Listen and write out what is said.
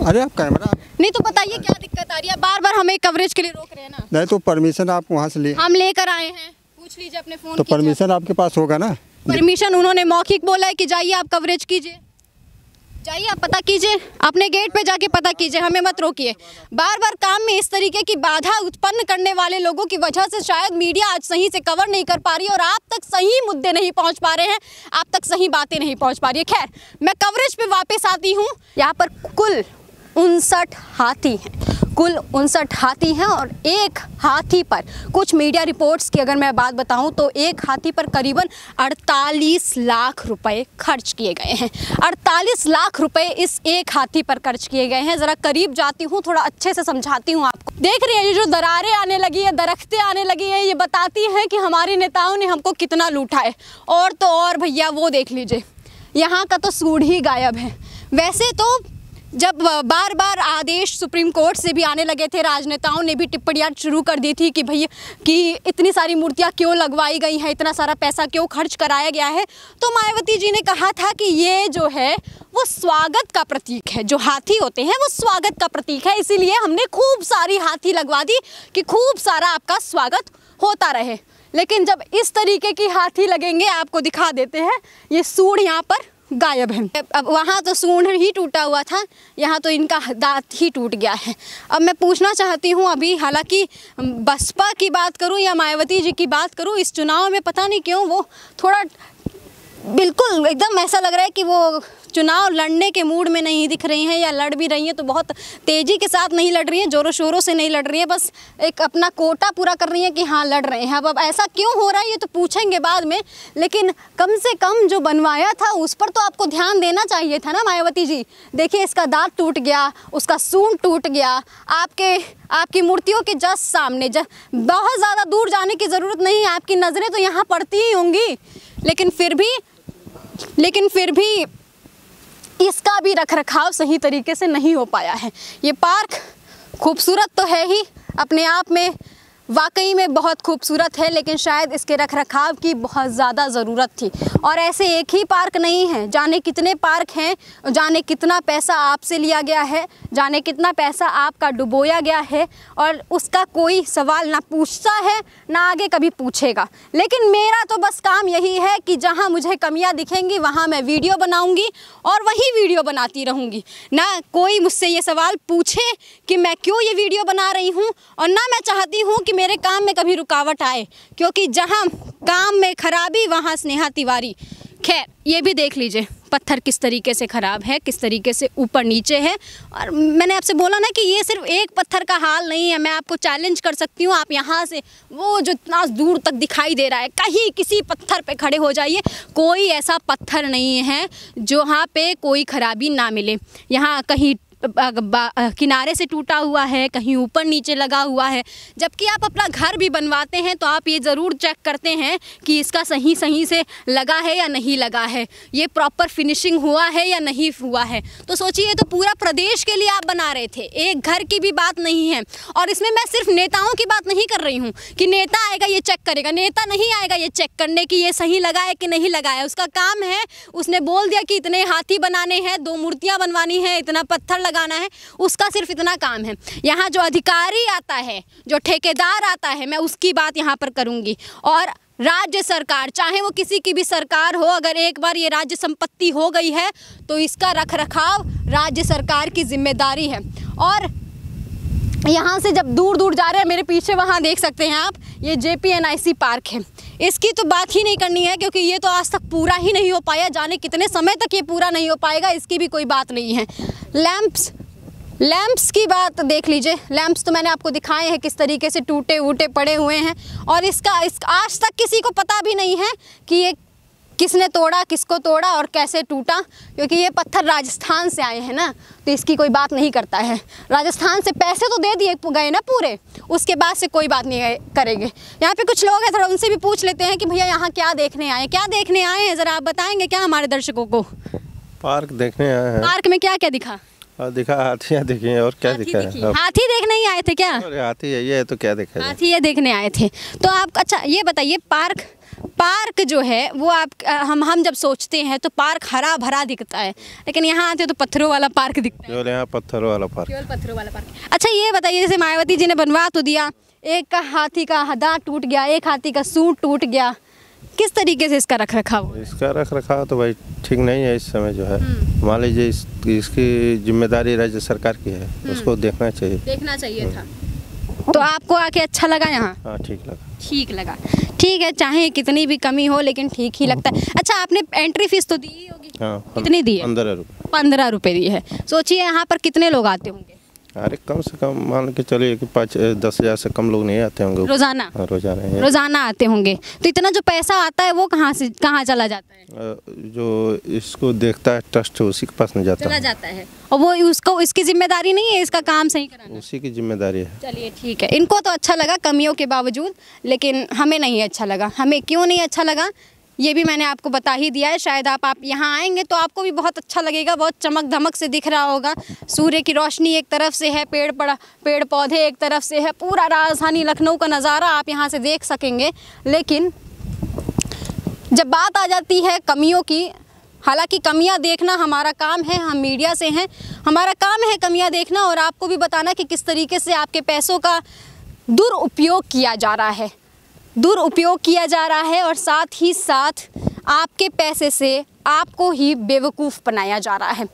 अरे आप कैमरा नहीं तो बताइए क्या दिक्कत आ रही है, बार बार हमें कवरेज के लिए रोक रहे हैं ना। नहीं तो परमिशन आप वहाँ से ले, हम लेकर आए हैं, पूछ लीजिए अपने फोन। तो परमिशन आपके पास होगा ना। परमिशन उन्होंने मौखिक बोला है कि जाइए आप कवरेज कीजिए, जाइए आप पता कीजिए, अपने गेट पे जाके पता कीजिए, हमें मत रोकिए। बार बार काम में इस तरीके की बाधा उत्पन्न करने वाले लोगों की वजह से शायद मीडिया आज सही से कवर नहीं कर पा रही और आप तक सही मुद्दे नहीं पहुंच पा रहे हैं, आप तक सही बातें नहीं पहुंच पा रही है। खैर, मैं कवरेज पे वापस आती हूँ। यहाँ पर कुल 59 हाथी हैं, कुल 59 हाथी हैं और एक हाथी पर, कुछ मीडिया रिपोर्ट्स की अगर मैं बात बताऊं तो एक हाथी पर करीबन 48 लाख रुपए खर्च किए गए हैं। 48 लाख रुपए इस एक हाथी पर खर्च किए गए हैं। ज़रा करीब जाती हूं, थोड़ा अच्छे से समझाती हूं आपको। देख रही है ये जो दरारें आने लगी है, दरख्तें आने लगी है, ये बताती हैं कि हमारे नेताओं ने हमको कितना लूटा है। और तो और भैया वो देख लीजिए, यहाँ का तो सूढ़ ही गायब है। वैसे तो जब बार बार आदेश सुप्रीम कोर्ट से भी आने लगे थे, राजनेताओं ने भी टिप्पणियाँ शुरू कर दी थी कि भैया कि इतनी सारी मूर्तियाँ क्यों लगवाई गई हैं, इतना सारा पैसा क्यों खर्च कराया गया है, तो मायावती जी ने कहा था कि ये जो है वो स्वागत का प्रतीक है, जो हाथी होते हैं वो स्वागत का प्रतीक है, इसीलिए हमने खूब सारी हाथी लगवा दी कि खूब सारा आपका स्वागत होता रहे। लेकिन जब इस तरीके की हाथी लगेंगे, आपको दिखा देते हैं, ये सूंड यहाँ पर गायब है। अब वहाँ तो सूंड ही टूटा हुआ था, यहाँ तो इनका दांत ही टूट गया है। अब मैं पूछना चाहती हूँ, अभी हालांकि बसपा की बात करूँ या मायावती जी की बात करूँ, इस चुनाव में पता नहीं क्यों वो थोड़ा बिल्कुल एकदम ऐसा लग रहा है कि वो चुनाव लड़ने के मूड में नहीं दिख रही हैं, या लड़ भी रही हैं तो बहुत तेज़ी के साथ नहीं लड़ रही हैं, ज़ोरों शोरों से नहीं लड़ रही हैं, बस एक अपना कोटा पूरा कर रही हैं कि हाँ लड़ रहे हैं। अब ऐसा क्यों हो रहा है ये तो पूछेंगे बाद में, लेकिन कम से कम जो बनवाया था उस पर तो आपको ध्यान देना चाहिए था ना मायावती जी। देखिए इसका दांत टूट गया, उसका सूंड टूट गया, आपकी मूर्तियों के जस्ट सामने, बहुत ज़्यादा दूर जाने की ज़रूरत नहीं है, आपकी नज़रें तो यहाँ पड़ती ही होंगी, लेकिन फिर भी इसका भी रखरखाव सही तरीके से नहीं हो पाया है। ये पार्क खूबसूरत तो है ही अपने आप में, वाकई में बहुत खूबसूरत है, लेकिन शायद इसके रखरखाव की बहुत ज़्यादा ज़रूरत थी। और ऐसे एक ही पार्क नहीं है, जाने कितने पार्क हैं, जाने कितना पैसा आपसे लिया गया है, जाने कितना पैसा आपका डुबोया गया है, और उसका कोई सवाल ना पूछता है ना आगे कभी पूछेगा। लेकिन मेरा तो बस काम यही है कि जहाँ मुझे कमियाँ दिखेंगी वहाँ मैं वीडियो बनाऊँगी और वही वीडियो बनाती रहूँगी। ना कोई मुझसे ये सवाल पूछे कि मैं क्यों ये वीडियो बना रही हूँ, और ना मैं चाहती हूँ कि मेरे काम में कभी रुकावट आए, क्योंकि जहाँ काम में खराबी वहाँ स्नेहा तिवारी। खैर, ये भी देख लीजिए पत्थर किस तरीके से ख़राब है, किस तरीके से ऊपर नीचे है। और मैंने आपसे बोला ना कि ये सिर्फ एक पत्थर का हाल नहीं है, मैं आपको चैलेंज कर सकती हूँ, आप यहाँ से वो जो इतना दूर तक दिखाई दे रहा है, कहीं किसी पत्थर पे खड़े हो जाइए, कोई ऐसा पत्थर नहीं है जहाँ पे कोई ख़राबी ना मिले। यहाँ कहीं किनारे से टूटा हुआ है, कहीं ऊपर नीचे लगा हुआ है। जबकि आप अपना घर भी बनवाते हैं तो आप ये ज़रूर चेक करते हैं कि इसका सही से लगा है या नहीं लगा है, ये प्रॉपर फिनिशिंग हुआ है या नहीं हुआ है। तो सोचिए, तो पूरा प्रदेश के लिए आप बना रहे थे, एक घर की भी बात नहीं है। और इसमें मैं सिर्फ नेताओं की बात नहीं कर रही हूँ कि नेता आएगा ये चेक करेगा, नेता नहीं आएगा ये चेक करने की ये सही लगा है कि नहीं लगा है। उसका काम है, उसने बोल दिया कि इतने हाथी बनाने हैं, 2 मूर्तियाँ बनवानी है, इतना पत्थर लगाना है, उसका सिर्फ इतना काम है। यहाँ जो अधिकारी आता है, जो ठेकेदार आता है, मैं उसकी बात यहाँ पर करूँगी। और राज्य सरकार, चाहे वो किसी की भी सरकार हो, अगर एक बार ये राज्य संपत्ति हो गई है तो इसका रखरखाव राज्य सरकार की जिम्मेदारी है। और यहाँ से जब दूर दूर जा रहे हैं, मेरे पीछे वहाँ देख सकते हैं आप, ये JPNIC पार्क है, इसकी तो बात ही नहीं करनी है, क्योंकि ये तो आज तक पूरा ही नहीं हो पाया, जाने कितने समय तक ये पूरा नहीं हो पाएगा, इसकी भी कोई बात नहीं है। लैंप्स की बात देख लीजिए, लैंप्स तो मैंने आपको दिखाए हैं किस तरीके से टूटे वूटे पड़े हुए हैं, और इसका आज तक किसी को पता भी नहीं है कि ये किसने तोड़ा, किसको तोड़ा और कैसे टूटा, क्योंकि ये पत्थर राजस्थान से आए हैं ना, तो इसकी कोई बात नहीं करता है। राजस्थान से पैसे तो दे दिए गए ना पूरे, उसके बाद से कोई बात नहीं करेंगे। यहाँ पे कुछ लोग हैं, थोड़ा उनसे भी पूछ लेते हैं कि भैया यहाँ क्या देखने आए, क्या देखने आए हैं, ज़रा आप बताएंगे क्या हमारे दर्शकों को? पार्क देखने आए हैं। पार्क में क्या क्या दिखा? और दिखा हाथियाँ दिखी हैं और क्या दिखा है अब? हाथी देखने ही आए थे क्या? अरे हाथी यही है तो क्या देखा जाए? हाथी ये देखने आए थे तो आप अच्छा ये बताइए पार्क जो है वो आप हम जब सोचते हैं तो पार्क हरा भरा दिखता है, लेकिन यहाँ आते हो तो पत्थरों वाला पार्क दिखता है। केवल यहाँ पत्थरों वाला पार्क। केवल पत्थरों वाला पार्क। अच्छा ये बताइए, जैसे मायावती जी ने बनवा तो दिया, एक का हाथी का दांत टूट गया, एक हाथी का सूंड टूट गया, किस तरीके से इसका रख रखाव? इसका रख रखाव तो भाई ठीक नहीं है इस समय जो है। मान लीजिए इसकी जिम्मेदारी राज्य सरकार की है, उसको देखना चाहिए था। तो आपको आके अच्छा लगा यहाँ? हाँ ठीक लगा। ठीक है, चाहे कितनी भी कमी हो लेकिन ठीक ही लगता है। अच्छा आपने एंट्री फीस तो दी ही होगी? हाँ कितनी दी है? 15 रुपये। 15 रुपये दी है। सोचिए यहाँ पर कितने लोग आते होंगे? अरे कम से कम मान के चलिए कि 5-10 हज़ार से कम लोग नहीं आते होंगे रोजाना? हाँ, रोजाना आते होंगे। तो इतना जो पैसा आता है वो कहाँ चला जाता है? जो इसको देखता है ट्रस्ट उसी के पास नहीं जाता है और वो उसको इसकी जिम्मेदारी नहीं है इसका काम सही कराना? उसी की जिम्मेदारी है। चलिए ठीक है, इनको तो अच्छा लगा कमियों के बावजूद, लेकिन हमें नहीं अच्छा लगा। हमें क्यों नहीं अच्छा लगा ये भी मैंने आपको बता ही दिया है। शायद आप यहाँ आएंगे तो आपको भी बहुत अच्छा लगेगा, बहुत चमक धमक से दिख रहा होगा। सूर्य की रोशनी एक तरफ से है, पेड़ पौधे एक तरफ से है, पूरा राजधानी लखनऊ का नज़ारा आप यहाँ से देख सकेंगे। लेकिन जब बात आ जाती है कमियों की, हालांकि कमियां देखना हमारा काम है, हम मीडिया से हैं, हमारा काम है कमियां देखना और आपको भी बताना कि किस तरीके से आपके पैसों का दुरुपयोग किया जा रहा है और साथ ही साथ आपके पैसे से आपको ही बेवकूफ़ बनाया जा रहा है।